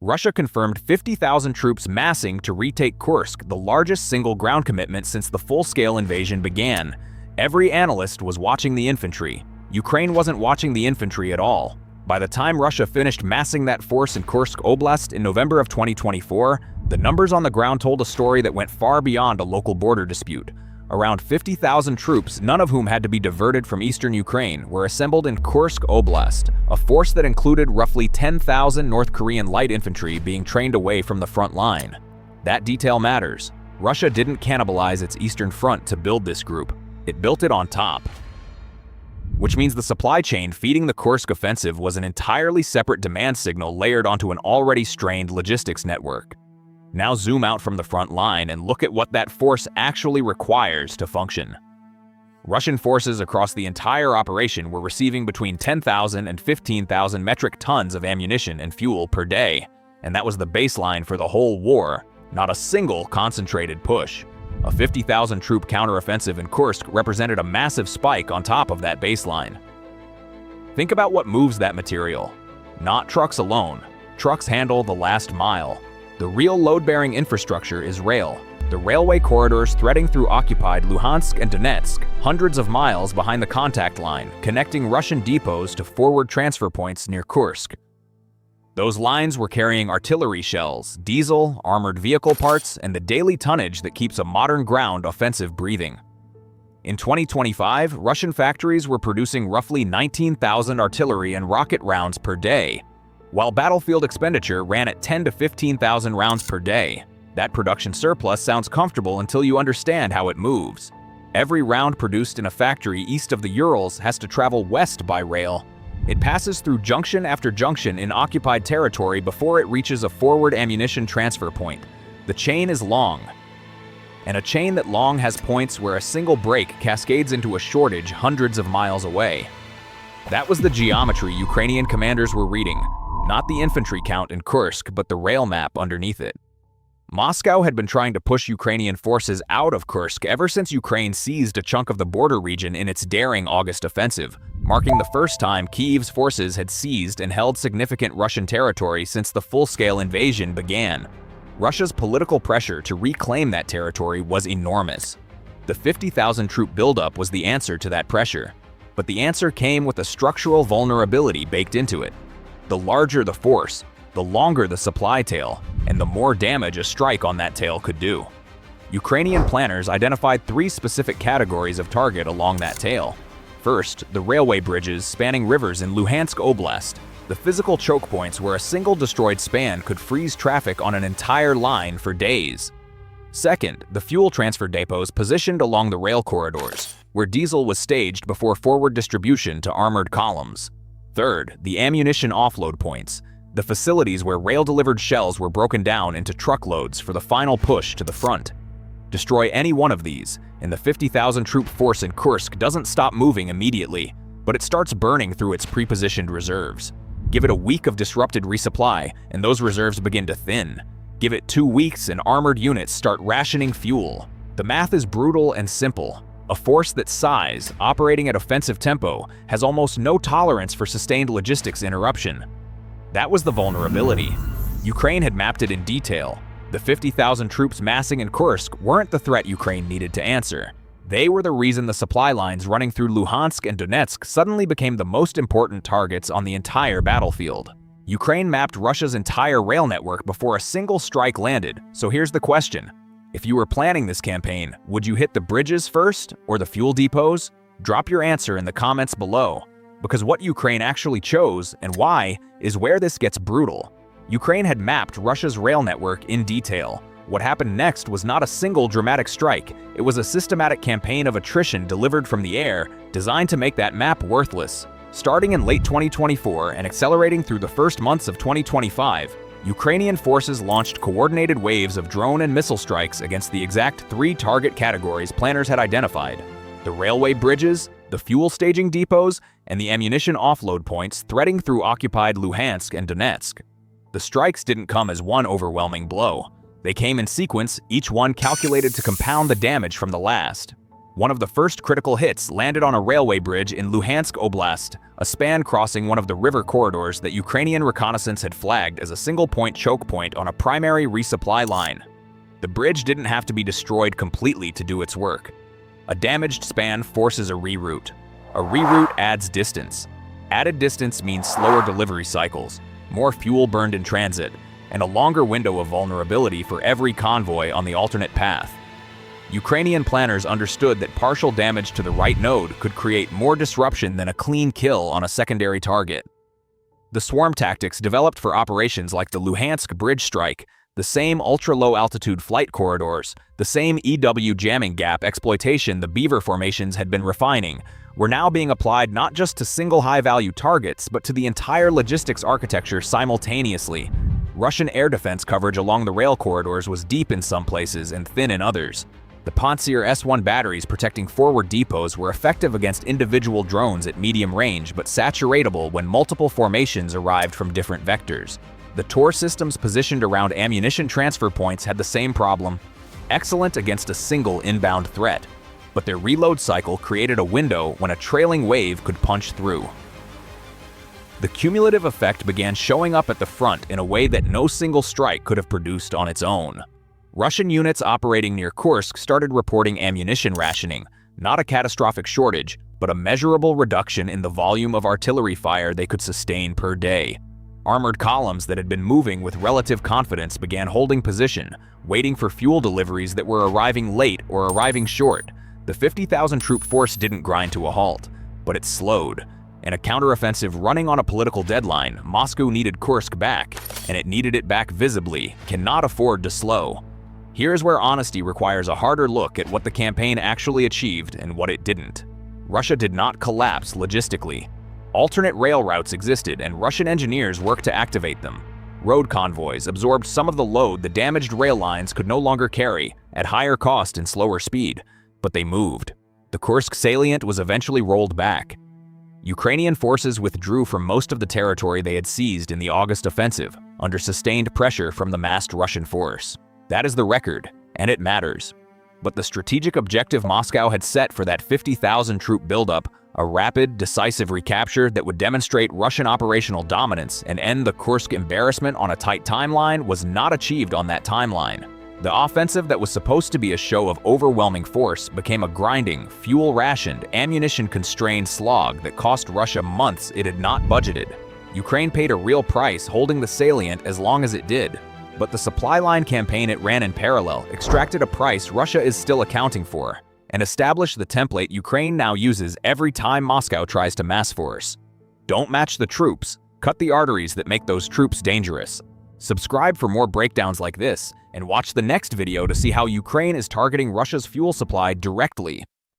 Russia confirmed 50,000 troops massing to retake Kursk, the largest single ground commitment since the full-scale invasion began. Every analyst was watching the infantry. Ukraine wasn't watching the infantry at all. By the time Russia finished massing that force in Kursk Oblast in November of 2024, the numbers on the ground told a story that went far beyond a local border dispute. Around 50,000 troops, none of whom had to be diverted from eastern Ukraine, were assembled in Kursk Oblast, a force that included roughly 10,000 North Korean light infantry being trained away from the front line. That detail matters. Russia didn't cannibalize its eastern front to build this group. It built it on top. Which means the supply chain feeding the Kursk offensive was an entirely separate demand signal layered onto an already strained logistics network. Now zoom out from the front line and look at what that force actually requires to function. Russian forces across the entire operation were receiving between 10,000 and 15,000 metric tons of ammunition and fuel per day, and that was the baseline for the whole war, not a single concentrated push. A 50,000 troop counteroffensive in Kursk represented a massive spike on top of that baseline. Think about what moves that material. Not trucks alone. Trucks handle the last mile. The real load-bearing infrastructure is rail. The railway corridors threading through occupied Luhansk and Donetsk, hundreds of miles behind the contact line, connecting Russian depots to forward transfer points near Kursk. Those lines were carrying artillery shells, diesel, armored vehicle parts, and the daily tonnage that keeps a modern ground offensive breathing. In 2025, Russian factories were producing roughly 19,000 artillery and rocket rounds per day, while battlefield expenditure ran at 10 to 15,000 rounds per day. That production surplus sounds comfortable until you understand how it moves. Every round produced in a factory east of the Urals has to travel west by rail. It passes through junction after junction in occupied territory before it reaches a forward ammunition transfer point. The chain is long, and a chain that long has points where a single break cascades into a shortage hundreds of miles away. That was the geometry Ukrainian commanders were reading. Not the infantry count in Kursk, but the rail map underneath it. Moscow had been trying to push Ukrainian forces out of Kursk ever since Ukraine seized a chunk of the border region in its daring August offensive, marking the first time Kyiv's forces had seized and held significant Russian territory since the full-scale invasion began. Russia's political pressure to reclaim that territory was enormous. The 50,000 troop buildup was the answer to that pressure, but the answer came with a structural vulnerability baked into it. The larger the force, the longer the supply tail, and the more damage a strike on that tail could do. Ukrainian planners identified 3 specific categories of target along that tail. First, the railway bridges spanning rivers in Luhansk Oblast, the physical choke points where a single destroyed span could freeze traffic on an entire line for days. Second, the fuel transfer depots positioned along the rail corridors, where diesel was staged before forward distribution to armored columns. Third, the ammunition offload points, the facilities where rail-delivered shells were broken down into truckloads for the final push to the front. Destroy any one of these, and the 50,000 troop force in Kursk doesn't stop moving immediately, but it starts burning through its pre-positioned reserves. Give it a week of disrupted resupply, and those reserves begin to thin. Give it 2 weeks and armored units start rationing fuel. The math is brutal and simple. A force that size, operating at offensive tempo, has almost no tolerance for sustained logistics interruption. That was the vulnerability. Ukraine had mapped it in detail. The 50,000 troops massing in Kursk weren't the threat Ukraine needed to answer. They were the reason the supply lines running through Luhansk and Donetsk suddenly became the most important targets on the entire battlefield. Ukraine mapped Russia's entire rail network before a single strike landed, so here's the question. If you were planning this campaign, would you hit the bridges first or the fuel depots? Drop your answer in the comments below, because what Ukraine actually chose and why is where this gets brutal. Ukraine had mapped Russia's rail network in detail. What happened next was not a single dramatic strike, it was a systematic campaign of attrition delivered from the air, designed to make that map worthless. Starting in late 2024 and accelerating through the first months of 2025, Ukrainian forces launched coordinated waves of drone and missile strikes against the exact 3 target categories planners had identified: the railway bridges, the fuel staging depots, and the ammunition offload points threading through occupied Luhansk and Donetsk. The strikes didn't come as one overwhelming blow. They came in sequence, each one calculated to compound the damage from the last. One of the first critical hits landed on a railway bridge in Luhansk Oblast, a span crossing one of the river corridors that Ukrainian reconnaissance had flagged as a single-point choke point on a primary resupply line. The bridge didn't have to be destroyed completely to do its work. A damaged span forces a reroute. A reroute adds distance. Added distance means slower delivery cycles, more fuel burned in transit, and a longer window of vulnerability for every convoy on the alternate path. Ukrainian planners understood that partial damage to the right node could create more disruption than a clean kill on a secondary target. The swarm tactics developed for operations like the Luhansk bridge strike, the same ultra-low altitude flight corridors, the same EW jamming gap exploitation the Beaver formations had been refining, were now being applied not just to single high-value targets, but to the entire logistics architecture simultaneously. Russian air defense coverage along the rail corridors was deep in some places and thin in others. The Pantsir S-1 batteries protecting forward depots were effective against individual drones at medium range, but saturatable when multiple formations arrived from different vectors. The Tor systems positioned around ammunition transfer points had the same problem. Excellent against a single inbound threat, but their reload cycle created a window when a trailing wave could punch through. The cumulative effect began showing up at the front in a way that no single strike could have produced on its own. Russian units operating near Kursk started reporting ammunition rationing, not a catastrophic shortage, but a measurable reduction in the volume of artillery fire they could sustain per day. Armored columns that had been moving with relative confidence began holding position, waiting for fuel deliveries that were arriving late or arriving short. The 50,000 troop force didn't grind to a halt, but it slowed. In a counteroffensive running on a political deadline, Moscow needed Kursk back, and it needed it back visibly, cannot afford to slow. Here's where honesty requires a harder look at what the campaign actually achieved and what it didn't. Russia did not collapse logistically. Alternate rail routes existed, and Russian engineers worked to activate them. Road convoys absorbed some of the load the damaged rail lines could no longer carry, at higher cost and slower speed, but they moved. The Kursk salient was eventually rolled back. Ukrainian forces withdrew from most of the territory they had seized in the August offensive, under sustained pressure from the massed Russian force. That is the record, and it matters. But the strategic objective Moscow had set for that 50,000 troop buildup, a rapid, decisive recapture that would demonstrate Russian operational dominance and end the Kursk embarrassment on a tight timeline, was not achieved on that timeline. The offensive that was supposed to be a show of overwhelming force became a grinding, fuel-rationed, ammunition-constrained slog that cost Russia months it had not budgeted. Ukraine paid a real price holding the salient as long as it did. But the supply line campaign it ran in parallel extracted a price Russia is still accounting for, and established the template Ukraine now uses every time Moscow tries to mass force. Don't match the troops, cut the arteries that make those troops dangerous. Subscribe for more breakdowns like this, and watch the next video to see how Ukraine is targeting Russia's fuel supply directly.